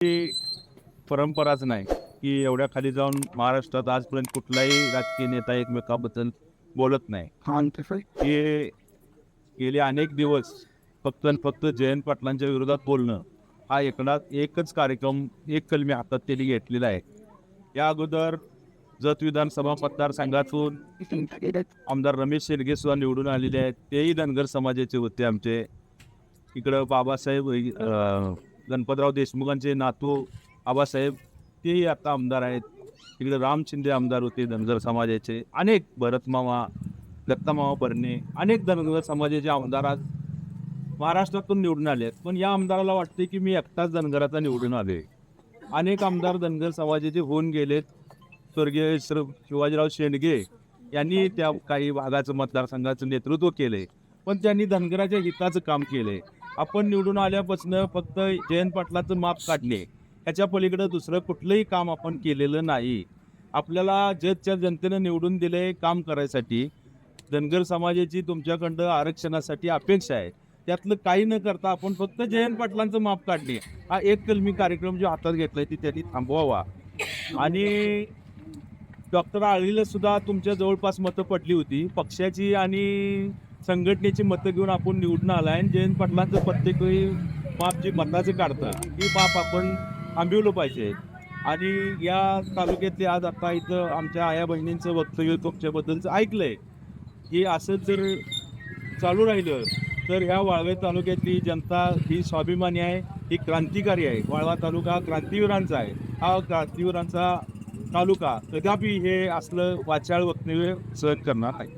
ती परंपराच नाही की एवढ्या खाली जाऊन महाराष्ट्रात आजपर्यंत कुठलाही राजकीय नेता एकमेकाबद्दल बोलत नाही. हे गेले अनेक दिवस फक्त आणि फक्त जयंत पाटलांच्या विरोधात बोलणं हा एकच कार्यक्रम एक कलमी हातात त्यांनी घेतलेला आहे. या अगोदर जत विधानसभा मतदारसंघातून आमदार रमेश शेरगे सुद्धा निवडून आलेले आहेत. तेही धनगर समाजाचे होते आमचे. इकडं बाबासाहेब गणपतराव देशमुखांचे नातू आबासाहेब तेही आता आमदार आहेत. इकडे राम शिंदे आमदार होते धनगर समाजाचे. अनेक भरतमामा दत्तामामा बर्णे अनेक धनगर समाजाचे आमदार आज महाराष्ट्रातून निवडून आले आहेत. पण या आमदाराला वाटते की मी एकटाच धनगराचा निवडून आले. अनेक आमदार धनगर समाजाचे होऊन गेलेत. स्वर्गीय शिवाजीराव शेंडगे यांनी त्या काही भागाचं मतदारसंघाचं नेतृत्व केले, पण त्यांनी धनगराच्या हिताचं काम केले. आपण निवडून आल्यापासून फक्त जयंत पाटलाचं माप काढले, ह्याच्या पलीकडे दुसरं कुठलंही काम आपण केलेलं नाही. आपल्याला जतच्या जनतेनं निवडून दिले काम करायसाठी. धनगर समाजाची तुमच्याकडं आरक्षणासाठी अपेक्षा आहे. त्यातलं काही न करता आपण फक्त जयंत पाटलांचं माप काढले. हा एक कलमी कार्यक्रम जो हातात घेतलाय ती त्यांनी थांबवावा. आणि डॉक्टर आळीला सुद्धा तुमच्या जवळपास मतं पडली होती. पक्षाची आणि संघटनेची मतं घेऊन आपण निवडून आला आहे. जयंत पाटलांचं प्रत्येक वेळी माप जे मताचं काढतं ही माप आपण थांबवलं पाहिजे. आणि या तालुक्यातले आज आता इथं आमच्या आया बहिणींचं वक्तव्य तुमच्याबद्दलचं ऐकलंय की असं जर चालू राहिलं तर ह्या वाळवे तालुक्यातली जनता ही स्वाभिमानी आहे, ही क्रांतिकारी आहे. वाळवा तालुका हा क्रांतिवीरांचा आहे. हा क्रांतिवीरांचा तालुका कदापि हे असलं वाचाळ वक्तव्य सहन करणार नाही.